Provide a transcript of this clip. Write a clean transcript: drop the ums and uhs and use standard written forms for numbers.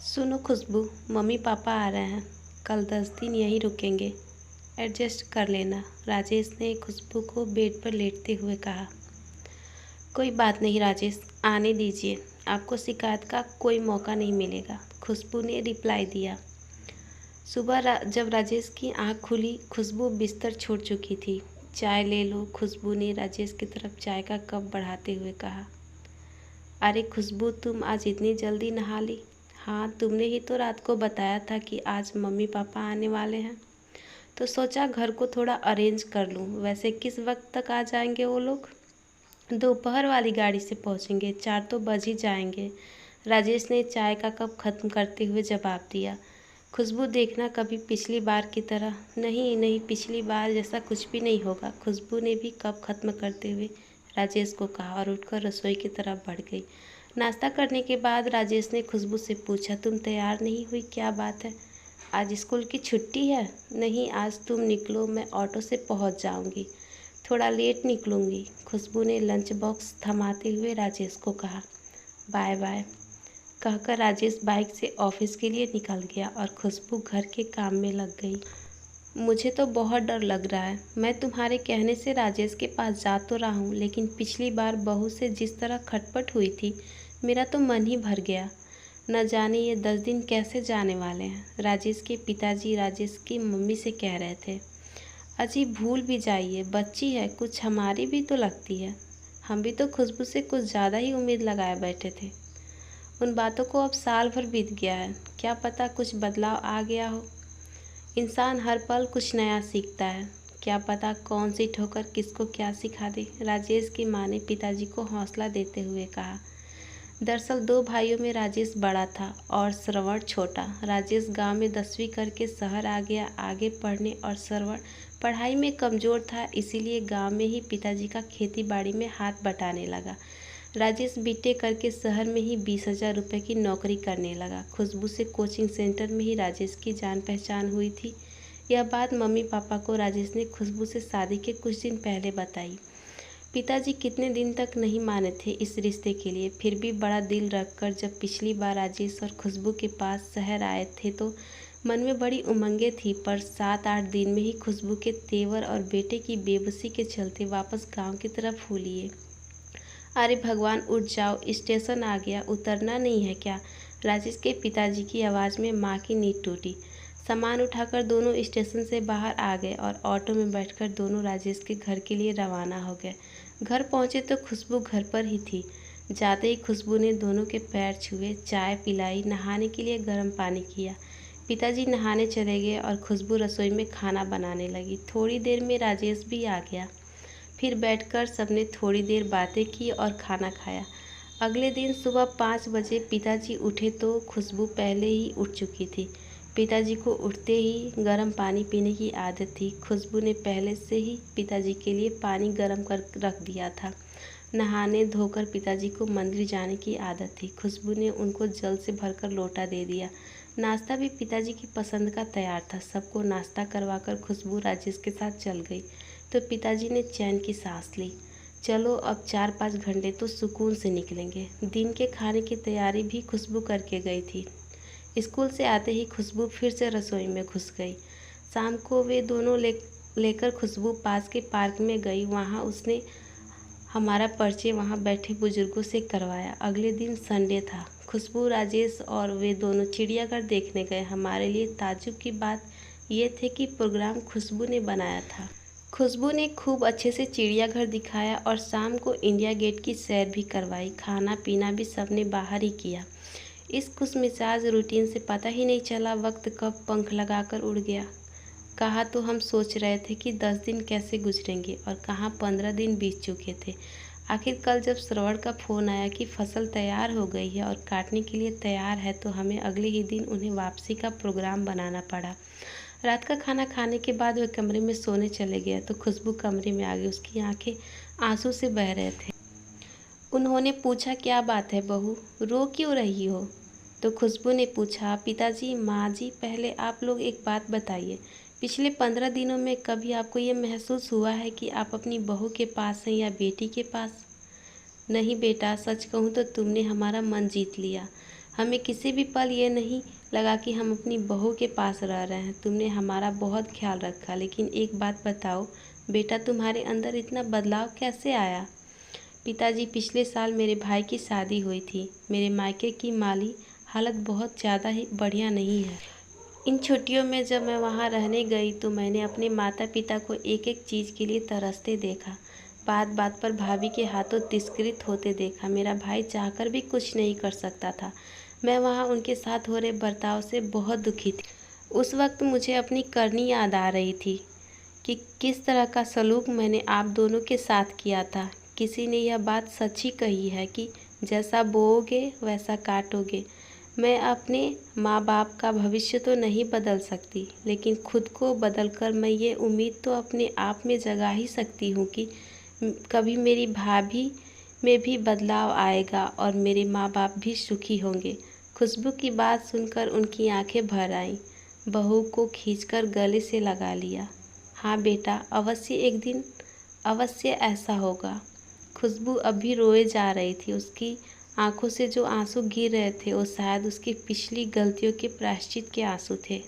सुनो खुशबू, mummy papa आ रहे हैं। कल 10 दिन यहीं रुकेंगे। एडजस्ट कर लेना। राजेश ने खुशबू को बेड पर लेटते हुए कहा। कोई बात नहीं राजेश, आने दीजिए। आपको शिकायत का कोई मौका नहीं मिलेगा, खुशबू ने रिप्लाई दिया। सुबह जब राजेश की आंख खुली, खुशबू बिस्तर छोड़ चुकी थी। चाय ले लो, खुशबू ने राजेश की तरफ चाय का कप बढ़ाते हुए कहा। अरे खुशबू, तुम आज इतनी जल्दी नहा ली? हाँ, तुमने ही तो रात को बताया था कि आज मम्मी पापा आने वाले हैं, तो सोचा घर को थोड़ा अरेंज कर लूँ। वैसे किस वक्त तक आ जाएंगे वो लोग? दोपहर वाली गाड़ी से पहुँचेंगे, 4 तो बज ही जाएंगे, राजेश ने चाय का कप खत्म करते हुए जवाब दिया। खुशबू, देखना कभी पिछली बार की तरह। नहीं नहीं, पिछली बार जैसा कुछ भी नहीं होगा, खुशबू ने भी कप खत्म करते हुए राजेश को कहा और उठकर रसोई की तरफ बढ़ गई। नाश्ता करने के बाद राजेश ने खुशबू से पूछा, तुम तैयार नहीं हुई, क्या बात है? आज स्कूल की छुट्टी है? नहीं, आज तुम निकलो, मैं ऑटो से पहुंच जाऊंगी। थोड़ा लेट निकलूंगी, खुशबू ने लंच बॉक्स थमाते हुए राजेश को कहा। बाय बाय कहकर राजेश बाइक से ऑफिस के लिए निकल गया और खुशबू घर के काम में लग गई। मुझे तो बहुत डर लग रहा है। मैं तुम्हारे कहने से राजेश के पास जा तो रहा हूँ, लेकिन पिछली बार बहू से जिस तरह खटपट हुई थी, मेरा तो मन ही भर गया। न जाने ये 10 दिन कैसे जाने वाले हैं, राजेश के पिताजी राजेश की मम्मी से कह रहे थे। अजी, भूल भी जाइए, बच्ची है, कुछ हमारी भी तो लगती है। हम भी तो खुशबू से कुछ ज़्यादा ही उम्मीद लगाए बैठे थे। उन बातों को अब साल भर बीत गया है, क्या पता कुछ बदलाव आ गया हो। इंसान हर पल कुछ नया सीखता है, क्या पता कौन सी ठोकर किसको क्या सिखा दे, राजेश की माँ ने पिताजी को हौसला देते हुए कहा। दरअसल 2 भाइयों में राजेश बड़ा था और श्रवण छोटा। राजेश गांव में 10वीं करके शहर आ गया आगे पढ़ने और श्रवण पढ़ाई में कमज़ोर था, इसीलिए गांव में ही पिताजी का खेती बाड़ी में हाथ बटाने लगा। राजेश बीटेक करके शहर में ही 20,000 रुपये की नौकरी करने लगा। खुशबू से कोचिंग सेंटर में ही राजेश की जान पहचान हुई थी। यह बात मम्मी पापा को राजेश ने खुशबू से शादी के कुछ दिन पहले बताई। पिताजी कितने दिन तक नहीं माने थे इस रिश्ते के लिए, फिर भी बड़ा दिल रखकर जब पिछली बार राजेश और खुशबू के पास शहर आए थे तो मन में बड़ी उमंगें थी, पर 7-8 दिन में ही खुशबू के तेवर और बेटे की बेबसी के चलते वापस गांव की तरफ हो लिए। अरे भगवान, उठ जाओ, स्टेशन आ गया, उतरना नहीं है क्या? राजेश के पिताजी की आवाज़ में माँ की नींद टूटी। सामान उठाकर दोनों स्टेशन से बाहर आ गए और ऑटो में बैठकर दोनों राजेश के घर के लिए रवाना हो गए। घर पहुँचे तो खुशबू घर पर ही थी। जाते ही खुशबू ने दोनों के पैर छुए, चाय पिलाई, नहाने के लिए गर्म पानी किया। पिताजी नहाने चले गए और खुशबू रसोई में खाना बनाने लगी। थोड़ी देर में राजेश भी आ गया। फिर बैठकर सबने थोड़ी देर बातें की और खाना खाया। अगले दिन सुबह 5 बजे पिताजी उठे तो खुशबू पहले ही उठ चुकी थी। पिताजी को उठते ही गर्म पानी पीने की आदत थी। खुशबू ने पहले से ही पिताजी के लिए पानी गर्म कर रख दिया था। नहाने धोकर पिताजी को मंदिर जाने की आदत थी। खुशबू ने उनको जल से भरकर लोटा दे दिया। नाश्ता भी पिताजी की पसंद का तैयार था। सबको नाश्ता करवाकर खुशबू राजेश के साथ चल गई तो पिताजी ने चैन की सांस ली। चलो, अब 4-5 घंटे तो सुकून से निकलेंगे। दिन के खाने की तैयारी भी खुशबू करके गई थी। स्कूल से आते ही खुशबू फिर से रसोई में घुस गई। शाम को वे दोनों लेकर खुशबू पास के पार्क में गई। वहाँ उसने हमारा परिचय वहाँ बैठे बुजुर्गों से करवाया। अगले दिन संडे था। खुशबू, राजेश और वे दोनों चिड़ियाघर देखने गए। हमारे लिए ताज्जुब की बात यह थी कि प्रोग्राम खुशबू ने बनाया था। खुशबू ने खूब अच्छे से चिड़ियाघर दिखाया और शाम को इंडिया गेट की सैर भी करवाई। खाना पीना भी सबने बाहर ही किया। इस खुशमिजाज रूटीन से पता ही नहीं चला वक्त कब पंख लगाकर उड़ गया। कहा तो हम सोच रहे थे कि 10 दिन कैसे गुजरेंगे और कहाँ 15 दिन बीत चुके थे। आखिर कल जब श्रवण का फ़ोन आया कि फसल तैयार हो गई है और काटने के लिए तैयार है, तो हमें अगले ही दिन उन्हें वापसी का प्रोग्राम बनाना पड़ा। रात का खाना खाने के बाद वह कमरे में सोने चले गया तो खुशबू कमरे में आ गई। उसकी आंखें आंसू से बह रहे थे। उन्होंने पूछा, क्या बात है बहू, रो क्यों रही हो? तो खुशबू ने पूछा, पिताजी, माँ जी, पहले आप लोग एक बात बताइए, पिछले 15 दिनों में कभी आपको ये महसूस हुआ है कि आप अपनी बहू के पास हैं या बेटी के पास? नहीं बेटा, सच कहूँ तो तुमने हमारा मन जीत लिया। हमें किसी भी पल ये नहीं लगा कि हम अपनी बहू के पास रह रहे हैं। तुमने हमारा बहुत ख्याल रखा, लेकिन एक बात बताओ बेटा, तुम्हारे अंदर इतना बदलाव कैसे आया? पिताजी, पिछले साल मेरे भाई की शादी हुई थी। मेरे मायके की माली हालत बहुत ज़्यादा ही बढ़िया नहीं है। इन छुट्टियों में जब मैं वहाँ रहने गई तो मैंने अपने माता पिता को एक एक चीज़ के लिए तरसते देखा। बात बात पर भाभी के हाथों तिरस्कृत होते देखा। मेरा भाई चाहकर भी कुछ नहीं कर सकता था। मैं वहाँ उनके साथ हो रहे बर्ताव से बहुत दुखी थी। उस वक्त मुझे अपनी करनी याद आ रही थी कि किस तरह का सलूक मैंने आप दोनों के साथ किया था। किसी ने यह बात सच्ची कही है कि जैसा बोओगे वैसा काटोगे। मैं अपने माँ बाप का भविष्य तो नहीं बदल सकती, लेकिन खुद को बदलकर मैं ये उम्मीद तो अपने आप में जगा ही सकती हूँ कि कभी मेरी भाभी में भी बदलाव आएगा और मेरे माँ बाप भी सुखी होंगे। खुशबू की बात सुनकर उनकी आंखें भर आईं। बहू को खींचकर गले से लगा लिया। हाँ बेटा, अवश्य एक दिन अवश्य ऐसा होगा। खुशबू अभी रोए जा रही थी। उसकी आंखों से जो आंसू गिर रहे थे वो शायद उसकी पिछली गलतियों के प्रायश्चित के आंसू थे।